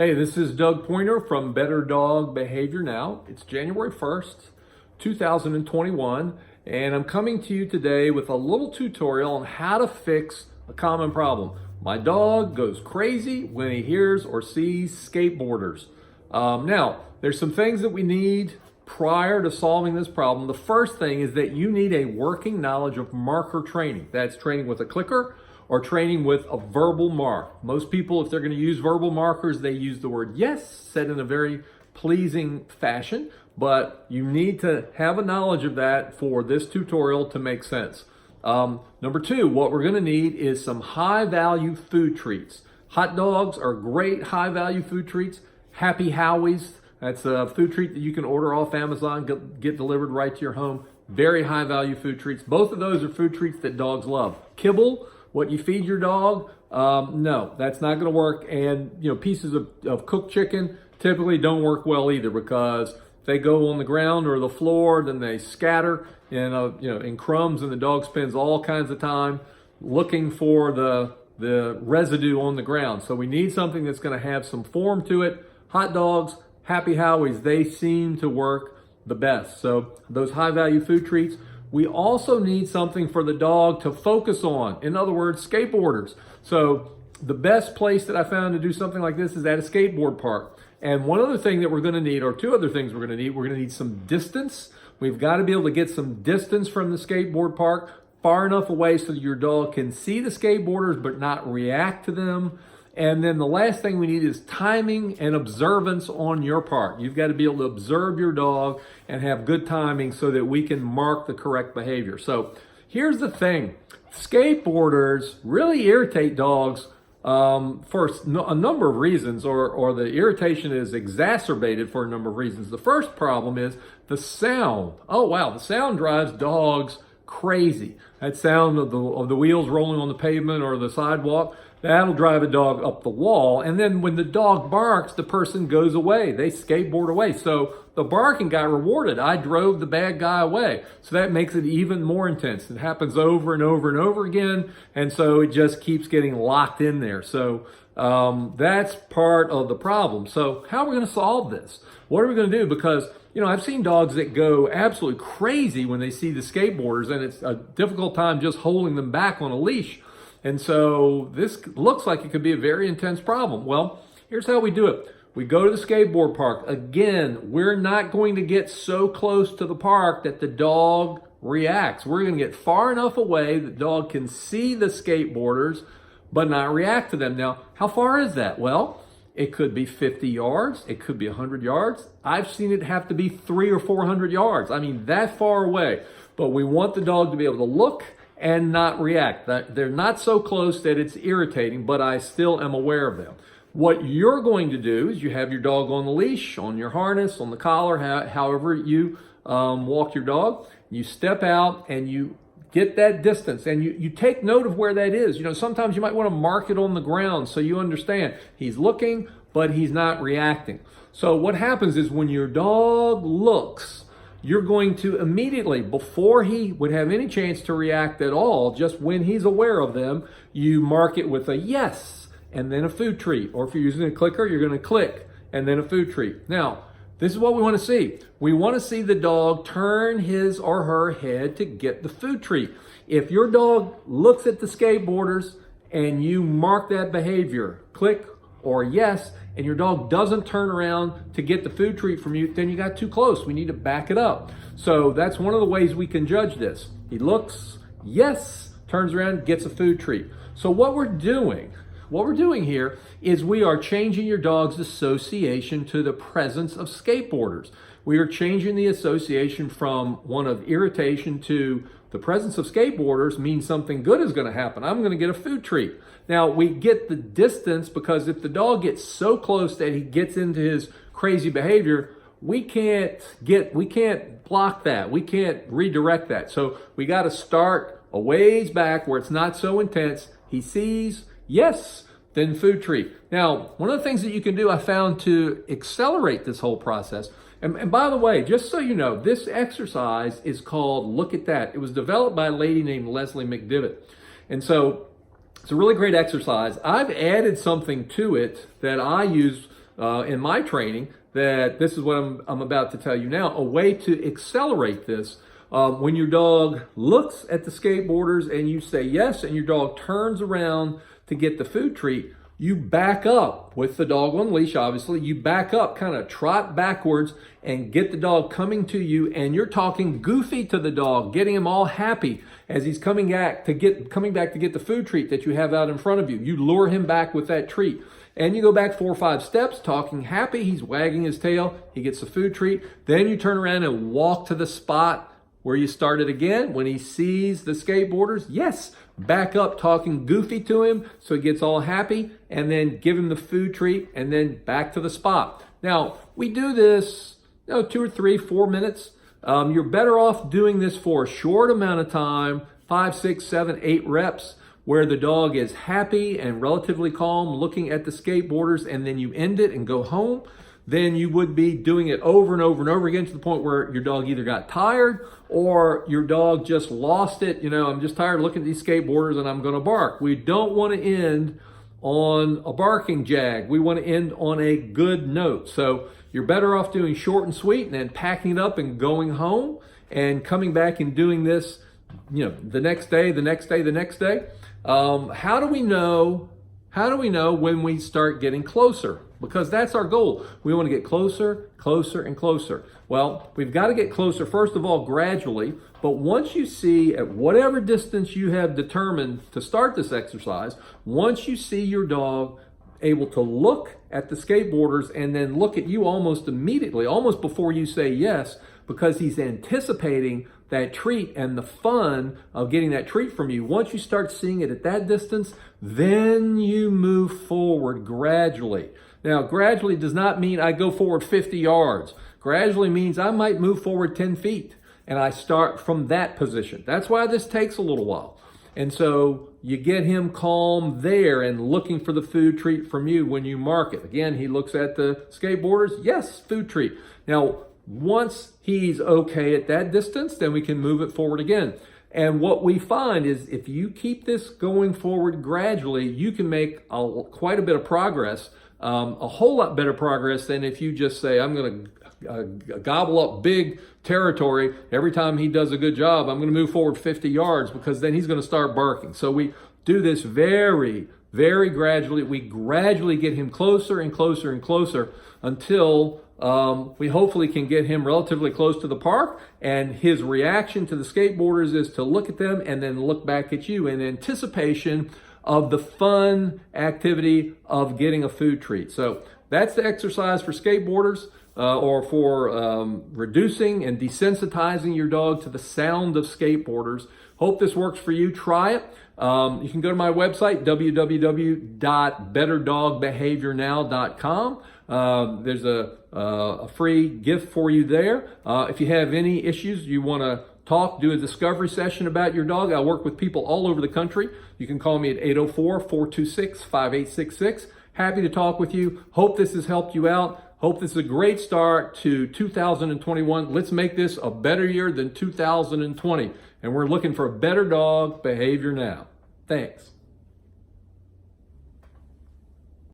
Hey, this is Doug Pointer from Better Dog Behavior Now. It's January 1st, 2021, and I'm coming to you today with a little tutorial on how to fix a common problem. My dog goes crazy when he hears or sees skateboarders. Now, there's some things that we need prior to solving this problem. The first thing is that you need a working knowledge of marker training. That's training with a clicker or training with a verbal mark. Most people, if they're going to use verbal markers, they use the word yes, said in a very pleasing fashion, but you need to have a knowledge of that for this tutorial to make sense. Number two, what we're going to need is some high-value food treats. Hot dogs are great high-value food treats. Happy Howies, that's a food treat that you can order off Amazon, get delivered right to your home. Very high-value food treats. Both of those are food treats that dogs love. Kibble, what you feed your dog, no, that's not going to work. And pieces of cooked chicken typically don't work well either, because if they go on the ground or the floor, then they scatter in crumbs, and the dog spends all kinds of time looking for the residue on the ground. So we need something that's going to have some form to it. Hot dogs, Happy Howies, they seem to work the best. So those high value food treats. We also need something for the dog to focus on. In other words, skateboarders. So the best place that I found to do something like this is at a skateboard park. And one other thing that we're going to need, or two other things we're going to need some distance. We've got to be able to get some distance from the skateboard park, far enough away so that your dog can see the skateboarders but not react to them. And then the last thing we need is timing and observance on your part. You've got to be able to observe your dog and have good timing so that we can mark the correct behavior. So here's the thing. Skateboarders really irritate dogs for a number of reasons, or the irritation is exacerbated for a number of reasons. The first problem is the sound. Oh wow, the sound drives dogs crazy. That sound of the wheels rolling on the pavement or the sidewalk, that'll drive a dog up the wall. And then when the dog barks, the person goes away. They skateboard away. So the barking got rewarded. I drove the bad guy away. So that makes it even more intense. It happens over and over and over again. And so it just keeps getting locked in there. So that's part of the problem. So how are we going to solve this? What are we going to do? Because I've seen dogs that go absolutely crazy when they see the skateboarders, and it's a difficult time just holding them back on a leash. And so this looks like it could be a very intense problem. Well, here's how we do it. We go to the skateboard park. Again, we're not going to get so close to the park that the dog reacts. We're going to get far enough away that the dog can see the skateboarders but not react to them. Now, how far is that? Well, it could be 50 yards. It could be 100 yards. I've seen it have to be 300 or 400 yards. I mean, that far away. But we want the dog to be able to look and not react. They're not so close that it's irritating, but I still am aware of them. What you're going to do is you have your dog on the leash, on your harness, on the collar, however you walk your dog. You step out and you get that distance, and you take note of where that is. Sometimes you might want to mark it on the ground so you understand he's looking, but he's not reacting. So what happens is when your dog looks, you're going to immediately, before he would have any chance to react at all, just when he's aware of them, you mark it with a yes, and then a food treat. Or if you're using a clicker, you're going to click, and then a food treat. Now, this is what we want to see. We want to see the dog turn his or her head to get the food treat. If your dog looks at the skateboarders and you mark that behavior, click or yes, and your dog doesn't turn around to get the food treat from you, then you got too close. We need to back it up. So that's one of the ways we can judge this. He looks, yes, turns around, gets a food treat. So what we're doing here is we are changing your dog's association to the presence of skateboarders. We are changing the association from one of irritation to the presence of skateboarders means something good is going to happen. I'm going to get a food treat. Now, we get the distance because if the dog gets so close that he gets into his crazy behavior, we can't block that. We can't redirect that. So we got to start a ways back where it's not so intense. He sees, yes, then food treat. Now, one of the things that you can do, I found, to accelerate this whole process, and by the way, just so you know, this exercise is called Look at That. It was developed by a lady named Leslie McDivitt. And so it's a really great exercise. I've added something to it that I use in my training that this is what I'm about to tell you now, a way to accelerate this. When your dog looks at the skateboarders and you say yes, and your dog turns around to get the food treat, you back up with the dog on leash, obviously. You back up, kind of trot backwards and get the dog coming to you, and you're talking goofy to the dog, getting him all happy as he's coming back to get the food treat that you have out in front of you. You lure him back with that treat. And you go back 4 or 5 steps, talking happy. He's wagging his tail. He gets the food treat. Then you turn around and walk to the spot where you started again. When he sees the skateboarders, yes, back up talking goofy to him so he gets all happy, and then give him the food treat, and then back to the spot. Now, we do this 2 or 3, 4 minutes. You're better off doing this for a short amount of time, 5, 6, 7, 8 reps, where the dog is happy and relatively calm looking at the skateboarders, and then you end it and go home. Then you would be doing it over and over and over again to the point where your dog either got tired or your dog just lost it. I'm just tired of looking at these skateboarders and I'm going to bark. We don't want to end on a barking jag. We want to end on a good note. So you're better off doing short and sweet and then packing it up and going home and coming back and doing this, the next day, the next day, the next day. How do we know when we start getting closer? Because that's our goal. We want to get closer, closer, and closer. Well, we've got to get closer, first of all, gradually. But once you see at whatever distance you have determined to start this exercise, once you see your dog able to look at the skateboarders and then look at you almost immediately, almost before you say yes, because he's anticipating that treat and the fun of getting that treat from you. Once you start seeing it at that distance, then you move forward gradually. Now, gradually does not mean I go forward 50 yards. Gradually means I might move forward 10 feet and I start from that position. That's why this takes a little while. And so you get him calm there and looking for the food treat from you when you mark it. Again, he looks at the skateboarders. Yes, food treat. Now, once he's okay at that distance, then we can move it forward again. And what we find is if you keep this going forward gradually, you can make quite a bit of progress, a whole lot better progress than if you just say, I'm going to gobble up big territory. Every time he does a good job, I'm going to move forward 50 yards, because then he's going to start barking. So we do this very, very gradually. We gradually get him closer and closer and closer until we hopefully can get him relatively close to the park, and his reaction to the skateboarders is to look at them and then look back at you in anticipation of the fun activity of getting a food treat. So that's the exercise for skateboarders, or for reducing and desensitizing your dog to the sound of skateboarders. Hope this works for you. Try it. You can go to my website, www.betterdogbehaviornow.com. There's a free gift for you there. If you have any issues, you want to do a discovery session about your dog, I work with people all over the country. You can call me at 804-426-5866. Happy to talk with you. Hope this has helped you out. Hope this is a great start to 2021. Let's make this a better year than 2020. And we're looking for a better dog behavior now. Thanks.